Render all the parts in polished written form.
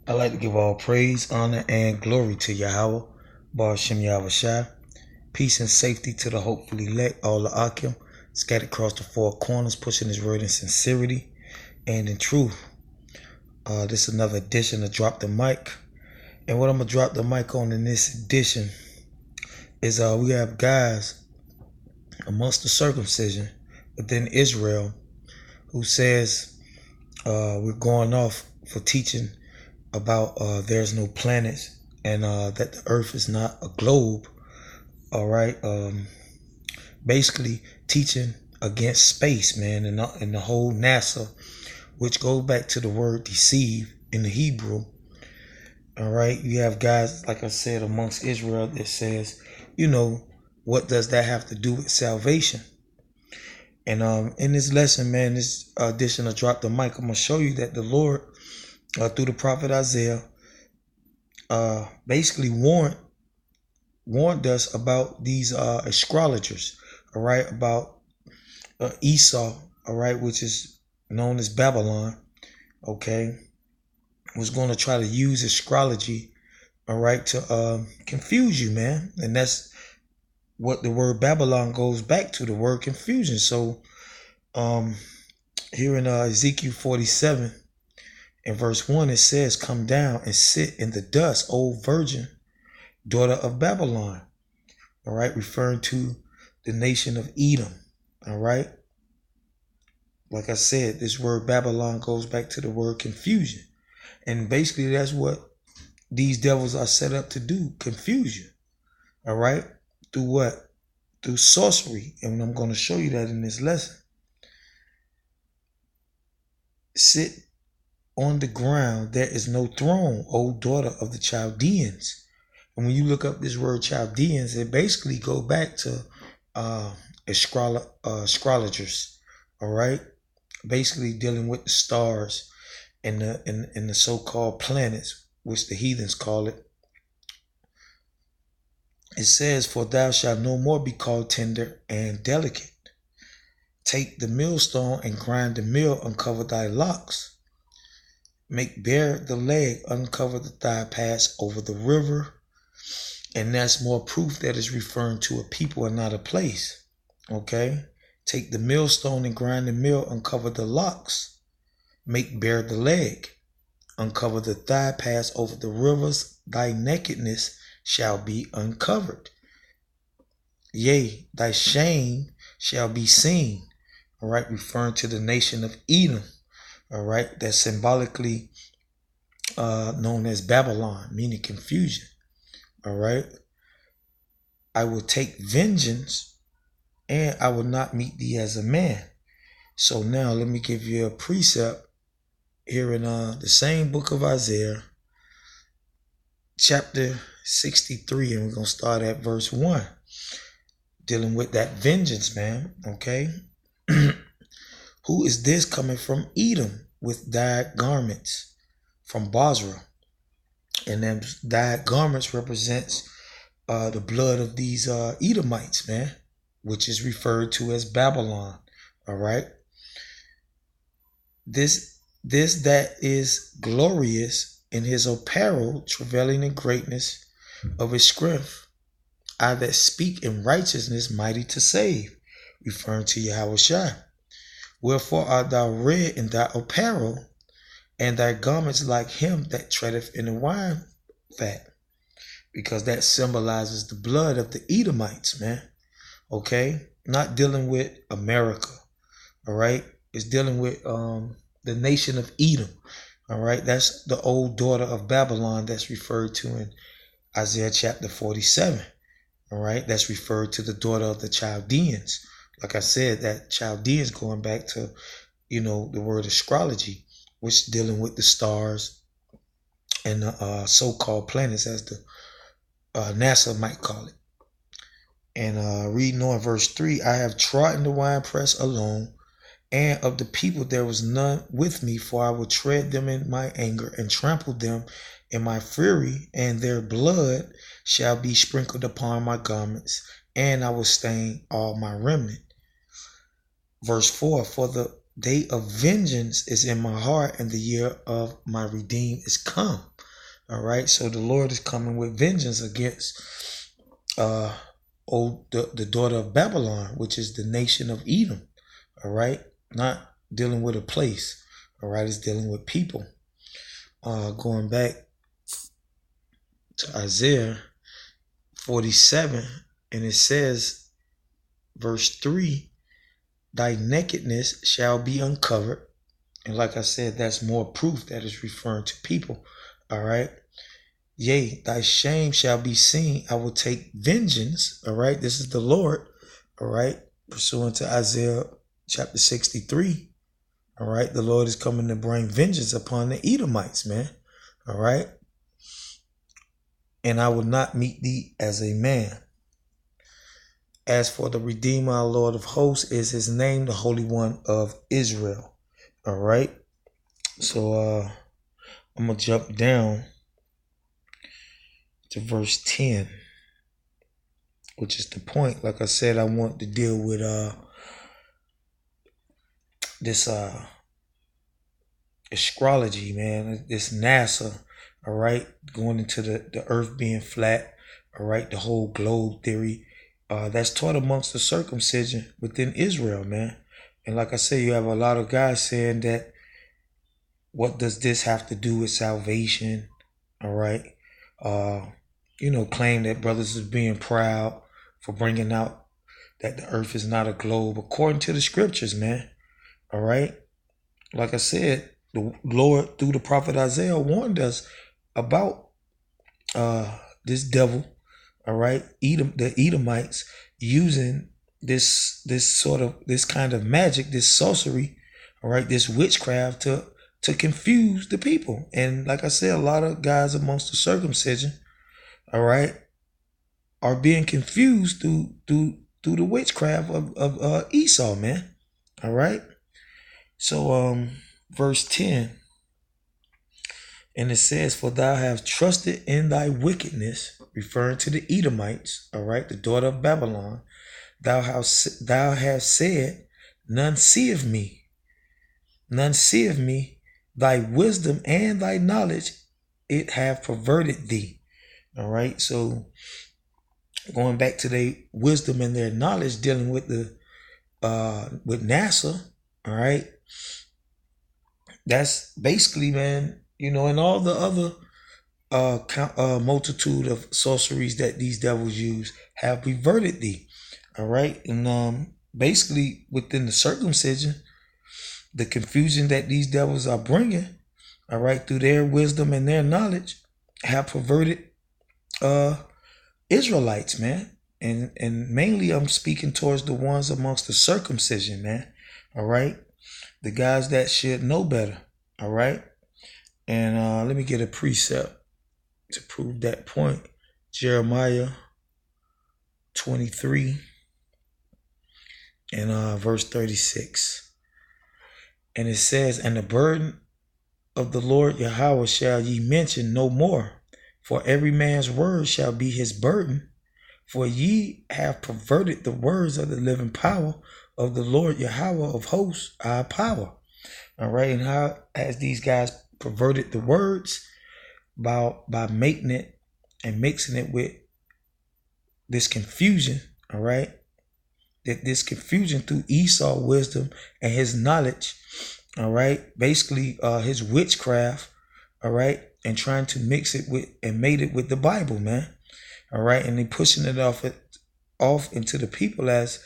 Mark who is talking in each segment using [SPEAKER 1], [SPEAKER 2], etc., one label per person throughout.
[SPEAKER 1] I like to give all praise, honor, and glory to Yahweh, Bar Shem Yahweh Shai. Peace and safety to the hopefully elect, all the Akim, scattered across the four corners, pushing his word in sincerity and in truth. This is another edition of Drop the Mic. And what I'm going to drop the mic on in this edition is we have guys amongst the circumcision within Israel who says we're going off for teaching about there's no planets and that the earth is not a globe. All right. Basically teaching against space, man, and the whole NASA, which goes back to the word deceive in the Hebrew. All right. You have guys, like I said, amongst Israel that says, what does that have to do with salvation? And in this lesson, man, this edition of Drop the Mic, I'm going to show you that the Lord, through the prophet Isaiah, basically warned us about these astrologers, all right, about Esau, all right, which is known as Babylon, okay, was going to try to use astrology, all right, to confuse you, man. And that's what the word Babylon goes back to, the word confusion. So here in Ezekiel 47 in verse 1, it says, "Come down and sit in the dust, O virgin, daughter of Babylon," all right, referring to the nation of Edom, all right. Like I said, this word Babylon goes back to the word confusion. And basically that's what these devils are set up to do, confusion, all right. Through what? Through sorcery. And I'm going to show you that in this lesson. Sit on the ground, there is no throne, O daughter of the Chaldeans. And when you look up this word Chaldeans, it basically go back to astrologers, all right? Basically dealing with the stars and the so-called planets, which the heathens call it. It says, "For thou shalt no more be called tender and delicate. Take the millstone and grind the mill, uncover thy locks. Make bare the leg, uncover the thigh, pass over the river." And that's more proof that is referring to a people and not a place. Okay? Take the millstone and grind the mill, uncover the locks. Make bare the leg, uncover the thigh, pass over the rivers. Thy nakedness shall be uncovered. Yea, thy shame shall be seen. All right, referring to the nation of Edom. All right, that's symbolically known as Babylon, meaning confusion. All right. "I will take vengeance, and I will not meet thee as a man." So now let me give you a precept here in the same book of Isaiah, chapter 63, and we're going to start at verse 1, dealing with that vengeance, man. Okay. "Who is this coming from Edom with dyed garments from Basra?" And then dyed garments represents the blood of these Edomites, man, which is referred to as Babylon. All right. This that is glorious in his apparel, travailing in greatness of his strength. "I that speak in righteousness, mighty to save," referring to Yahweh Shai. "Wherefore art thou red in thy apparel, and thy garments like him that treadeth in the wine fat?" Because that symbolizes the blood of the Edomites, man. Okay? Not dealing with America. All right? It's dealing with the nation of Edom. All right? That's the old daughter of Babylon that's referred to in Isaiah chapter 47. All right? That's referred to the daughter of the Chaldeans. Like I said, that Chaldeans going back to, the word astrology, which dealing with the stars and the so-called planets, as the NASA might call it. And reading on verse 3, "I have trodden the winepress alone, and of the people there was none with me, for I will tread them in my anger and trample them in my fury, and their blood shall be sprinkled upon my garments, and I will stain all my remnant." Verse 4, "For the day of vengeance is in my heart, and the year of my redeem is come." All right. So the Lord is coming with vengeance against the daughter of Babylon, which is the nation of Edom. All right. Not dealing with a place. All right. It's dealing with people. Going back to Isaiah 47, and it says, verse 3, thy nakedness shall be uncovered. And like I said, that's more proof that is referring to people. All right. Yea, thy shame shall be seen. I will take vengeance. All right. This is the Lord. All right. Pursuant to Isaiah chapter 63. All right. The Lord is coming to bring vengeance upon the Edomites, man. All right. And I will not meet thee as a man. As for the Redeemer, our Lord of hosts is his name, the Holy One of Israel. All right. So I'm going to jump down to verse 10, which is the point. Like I said, I want to deal with this astrology, man. This NASA, all right, going into the earth being flat, all right, the whole globe theory. That's taught amongst the circumcision within Israel, man. And like I say, you have a lot of guys saying that, what does this have to do with salvation? All right. Claim that brothers is being proud for bringing out that the earth is not a globe according to the scriptures, man. All right. Like I said, the Lord through the prophet Isaiah warned us about this devil, all right, the Edomites using this kind of magic, this sorcery, all right, this witchcraft to confuse the people. And like I said, a lot of guys amongst the circumcision, all right, are being confused through the witchcraft of Esau, man. All right. So verse 10, and it says, for thou hast trusted in thy wickedness, referring to the Edomites, all right, the daughter of Babylon. Thou hast said, none seeth me. None seeth me. Thy wisdom and thy knowledge, it have perverted thee. All right. So going back to their wisdom and their knowledge, dealing with with NASA, all right. That's basically, man, and all the other multitude of sorceries that these devils use have perverted thee. All right. And basically within the circumcision, the confusion that these devils are bringing, all right, through their wisdom and their knowledge, have perverted Israelites, man. And mainly I'm speaking towards the ones amongst the circumcision, man. All right. The guys that should know better. All right. And let me get a precept to prove that point. Jeremiah 23 and verse 36. And it says, and the burden of the Lord Yahweh shall ye mention no more, for every man's word shall be his burden. For ye have perverted the words of the living power of the Lord Yahweh of hosts, our power. All right. And how has these guys perverted the words? By making it and mixing it with this confusion. All right. That this confusion through Esau wisdom and his knowledge. All right. Basically his witchcraft. All right. And trying to mix it with and made it with the Bible, man. All right. And they pushing it off into the people as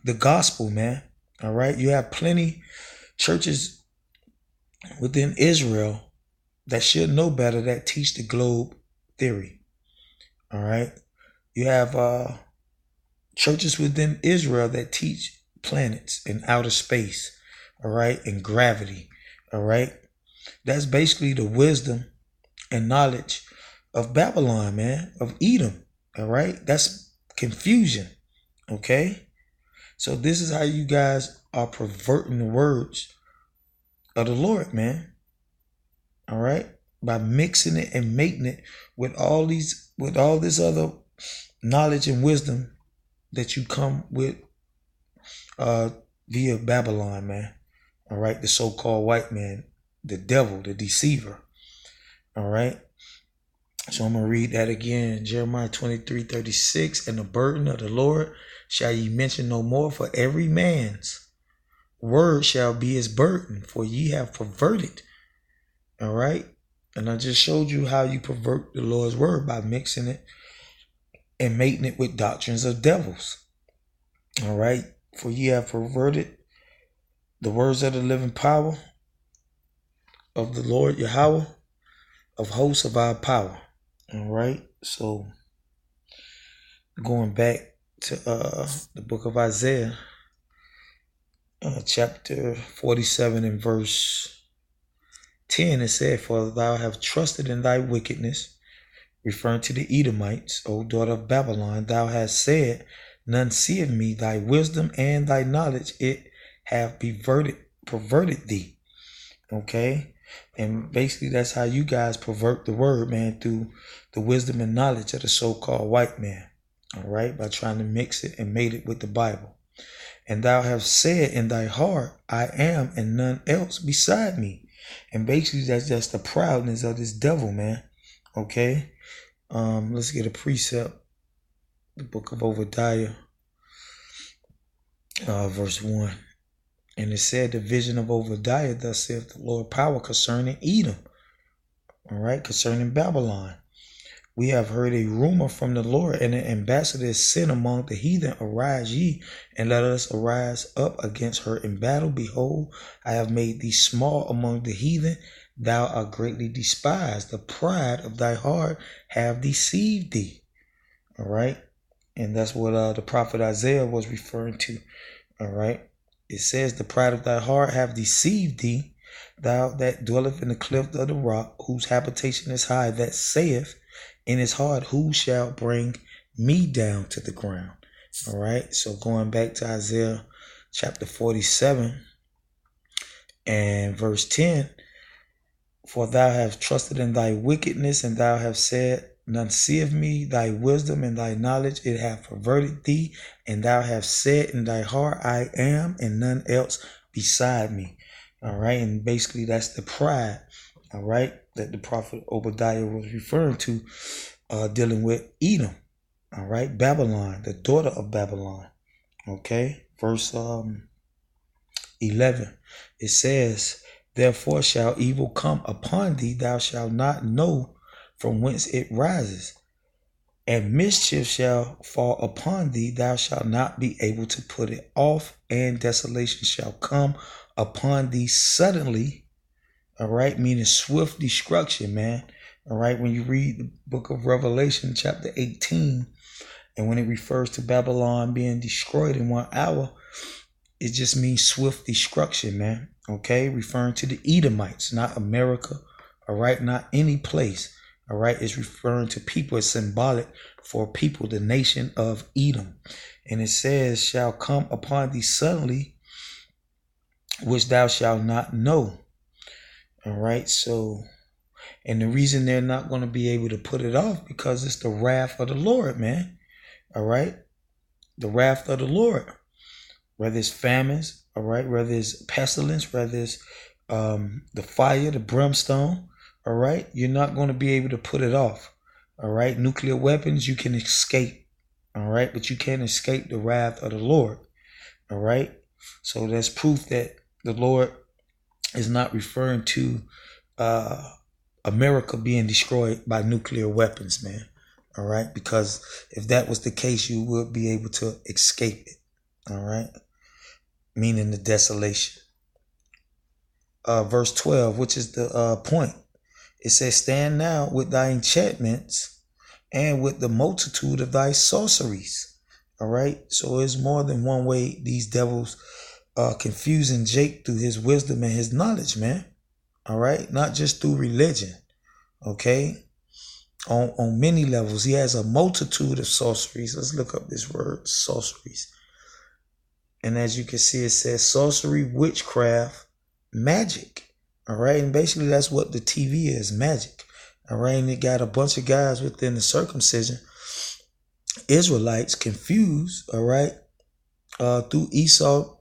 [SPEAKER 1] the gospel, man. All right. You have plenty churches within Israel that should know better, that teach the globe theory. All right. You have churches within Israel that teach planets and outer space. All right. And gravity. All right. That's basically the wisdom and knowledge of Babylon, man, of Edom. All right. That's confusion. Okay. So this is how you guys are perverting the words of the Lord, man. All right. By mixing it and making it with all this other knowledge and wisdom that you come with via Babylon, man. All right. The so-called white man, the devil, the deceiver. All right. So I'm going to read that again. Jeremiah 23:36. And the burden of the Lord shall ye mention no more, for every man's word shall be his burden, for ye have perverted. All right. And I just showed you how you pervert the Lord's word by mixing it and mating it with doctrines of devils. All right. For ye have perverted the words of the living power of the Lord Yahweh of hosts of our power. All right. So going back to the book of Isaiah, chapter 47 and verse 10, it said, for thou have trusted in thy wickedness, referring to the Edomites, O daughter of Babylon. Thou hast said, none seeth me, thy wisdom and thy knowledge, it have perverted thee. Okay? And basically that's how you guys pervert the word, man, through the wisdom and knowledge of the so-called white man. All right? By trying to mix it and mate it with the Bible. And thou hast said in thy heart, I am, and none else beside me. And basically that's just the proudness of this devil, man. Okay? Let's get a precept. The book of Obadiah, verse 1. And it said, the vision of Obadiah, thus saith the Lord power concerning Edom. All right, concerning Babylon. We have heard a rumor from the Lord, and an ambassador is sent among the heathen. Arise ye, and let us arise up against her in battle. Behold, I have made thee small among the heathen. Thou art greatly despised. The pride of thy heart have deceived thee. All right. And that's what the prophet Isaiah was referring to. All right. It says, the pride of thy heart have deceived thee, thou that dwelleth in the cleft of the rock, whose habitation is high, that saith in his heart, who shall bring me down to the ground? All right. So going back to Isaiah chapter 47 and verse 10, for thou hast trusted in thy wickedness, and thou hast said, none seeth me, thy wisdom and thy knowledge, it hath perverted thee, and thou hast said in thy heart, I am, and none else beside me. All right. And basically that's the pride, all right, that the prophet Obadiah was referring to, dealing with Edom. All right. Babylon, the daughter of Babylon. Okay. Verse 11. It says, therefore shall evil come upon thee, thou shalt not know from whence it rises. And mischief shall fall upon thee, thou shalt not be able to put it off, and desolation shall come upon thee suddenly. All right, meaning swift destruction, man. All right, when you read the book of Revelation, chapter 18, and when it refers to Babylon being destroyed in 1 hour, it just means swift destruction, man. Okay, referring to the Edomites, not America. All right, not any place. All right, it's referring to people. It's symbolic for people, the nation of Edom. And it says, shall come upon thee suddenly, which thou shalt not know. All right, so, and the reason they're not going to be able to put it off, because it's the wrath of the Lord, man. All right, the wrath of the Lord. Whether it's famines, all right, whether it's pestilence, whether it's the fire, the brimstone, all right, you're not going to be able to put it off. All right, nuclear weapons, you can escape. All right, but you can't escape the wrath of the Lord. All right, so that's proof that the Lord is not referring to America being destroyed by nuclear weapons, man. All right, because if that was the case, you would be able to escape it. All right, meaning the desolation. Verse 12, which is the point. It says, stand now with thy enchantments and with the multitude of thy sorceries. All right. So it's more than one way these devils confusing Jake through his wisdom and his knowledge, man. All right. Not just through religion. Okay. On many levels, he has a multitude of sorceries. Let's look up this word, sorceries. And as you can see, it says sorcery, witchcraft, magic. All right. And basically that's what the TV is, magic. All right. And it got a bunch of guys within the circumcision, Israelites, confused, all right, through Esau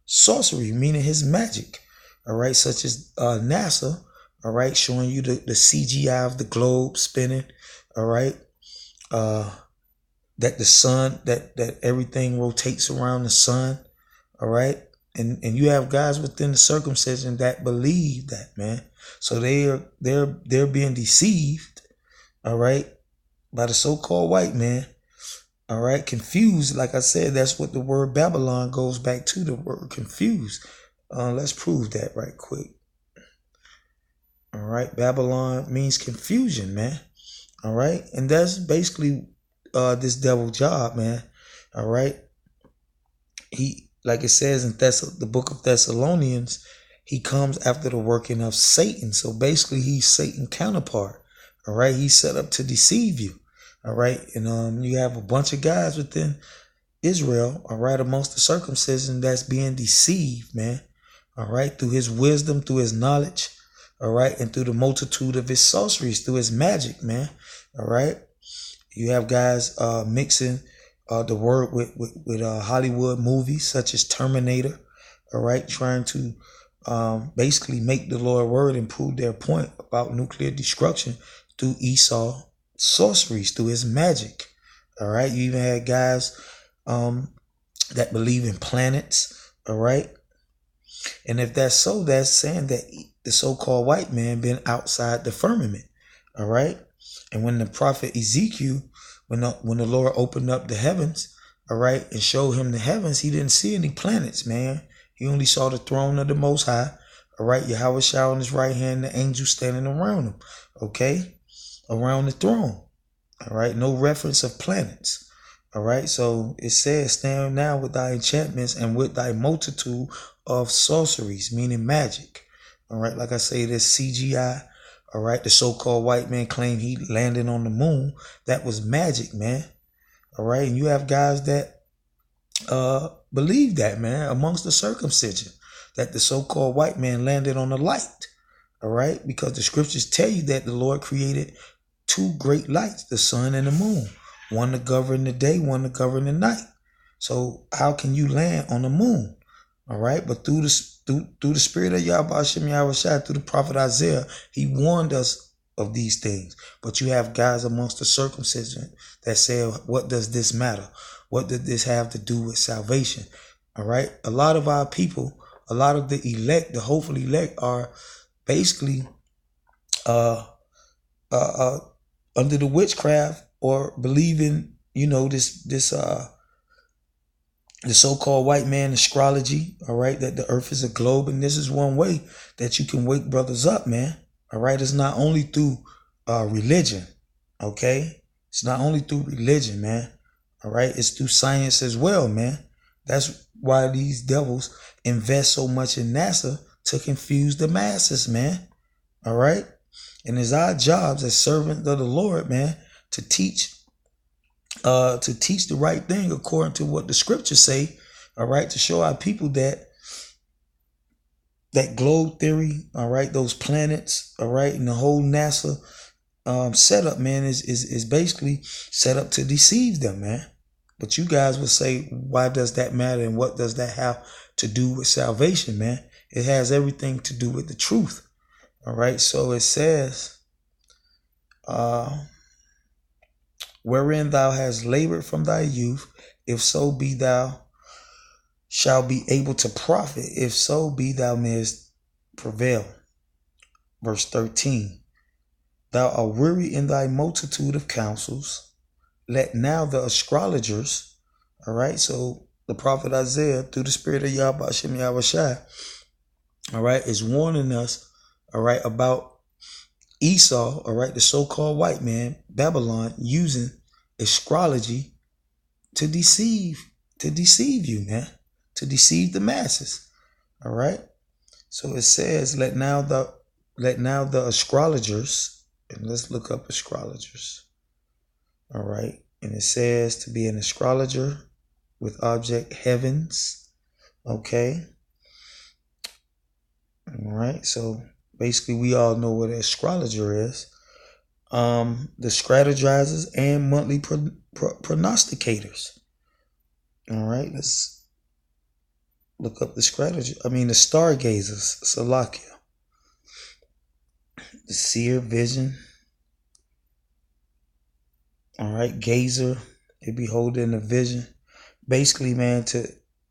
[SPEAKER 1] sorcery, meaning his magic. All right. Such as NASA. all right, showing you the CGI of the globe spinning, all right, that the sun, that everything rotates around the sun, all right, and you have guys within the circumcision that believe that, man. So they're being deceived, all right, by the so-called white man, all right, confused. Like I said, that's what the word Babylon goes back to, the word confused. Let's prove that right quick. All right, Babylon means confusion, man. All right, and that's basically this devil job, man. All right, he, like it says in the book of Thessalonians, he comes after the working of Satan. So basically, he's Satan's counterpart. All right, he's set up to deceive you. All right, and you have a bunch of guys within Israel, all right, amongst the circumcision that's being deceived, man. All right, through his wisdom, through his knowledge, all right, and through the multitude of his sorceries, through his magic, man. All right, you have guys mixing the word with Hollywood movies such as Terminator, all right, trying to basically make the Lord word and prove their point about nuclear destruction through Esau sorceries, through his magic. All right, you even had guys that believe in planets, all right. And if that's so, that's saying that the so-called white man been outside the firmament, all right. And when the prophet Ezekiel, when the Lord opened up the heavens, all right, and showed him the heavens, he didn't see any planets, man. He only saw the throne of the Most High, all right. Yahweh Shah on his right hand, the angels standing around him, okay, around the throne, all right. No reference of planets. All right, so it says, stand now with thy enchantments and with thy multitude of sorceries, meaning magic. All right, like I say, this CGI. All right, the so-called white man claimed he landed on the moon. That was magic, man. All right, and you have guys that believe that, man, amongst the circumcision, that the so-called white man landed on the light. All right, because the scriptures tell you that the Lord created two great lights, the sun and the moon. One to govern the day, one to govern the night. So how can you land on the moon? All right, but through the spirit of Yahweh Shem Yahweh Shai, through the prophet Isaiah, he warned us of these things. But you have guys amongst the circumcision that say, what does this matter? What does this have to do with salvation? All right, a lot of our people, a lot of the elect, the hopeful elect, are basically under the witchcraft or believing, the so-called white man astrology, all right, that the earth is a globe. And this is one way that you can wake brothers up, man. All right, it's not only through religion, okay? It's not only through religion, man. All right, it's through science as well, man. That's why these devils invest so much in NASA, to confuse the masses, man. All right? And it's our jobs as servants of the Lord, man, to teach the right thing according to what the scriptures say, all right, to show our people that globe theory, all right, those planets, all right, and the whole NASA setup, man, is basically set up to deceive them, man. But you guys will say, why does that matter, and what does that have to do with salvation, man? It has everything to do with the truth. All right, so it says, wherein thou hast labored from thy youth, if so be thou shalt be able to profit, if so be thou mayest prevail. Verse 13, thou art weary in thy multitude of counsels. Let now the astrologers, all right, so the prophet Isaiah, through the spirit of Yahweh Shem Yahweh Shai, all right, is warning us, all right, about Esau, all right, the so-called white man, Babylon, using astrology to deceive you, man, to deceive the masses. All right. So it says, let now the astrologers, and let's look up astrologers. All right. And it says to be an astrologer with object heavens. Okay. All right. So basically, we all know what an astrologer is. The strategizers and monthly prognosticators. All right, let's look up the stargazers, Salakia. The seer vision. All right, gazer. They be holding a vision. Basically, man, to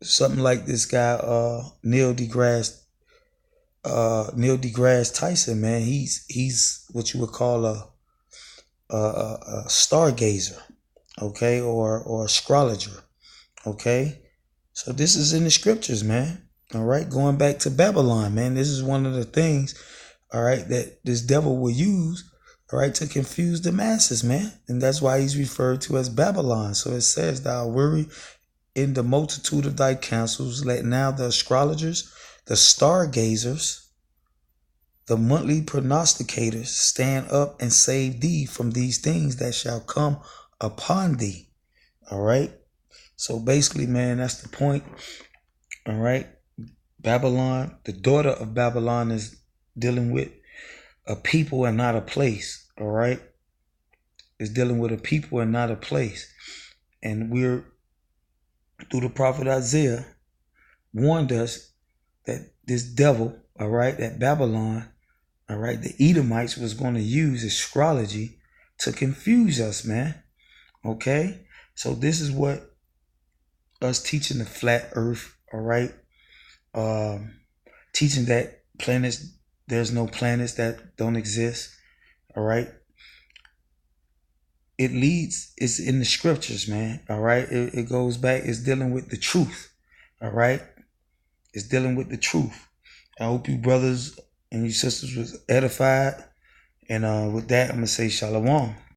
[SPEAKER 1] something like this guy, Neil deGrasse Tyson, man. He's what you would call a stargazer, okay, or astrologer, okay. So this is in the scriptures, man. All right, going back to Babylon, man. This is one of the things, all right, that this devil will use, all right, to confuse the masses, man. And that's why he's referred to as Babylon. So it says, "Thou weary in the multitude of thy counsels, let now the astrologers, the stargazers, the monthly prognosticators stand up and save thee from these things that shall come upon thee." All right. So basically, man, that's the point. All right. Babylon, the daughter of Babylon, is dealing with a people and not a place. All right. It's dealing with a people and not a place. And we're, through the prophet Isaiah, warned us that this devil, all right, that Babylon, all right, the Edomites was going to use astrology to confuse us, man. Okay? So this is what us teaching the flat earth, all right? Teaching that planets, there's no planets that don't exist, all right? It's in the scriptures, man, all right? It goes back, it's dealing with the truth, all right? It's dealing with the truth. I hope you brothers and you sisters was edified. And with that, I'm going to say shalom.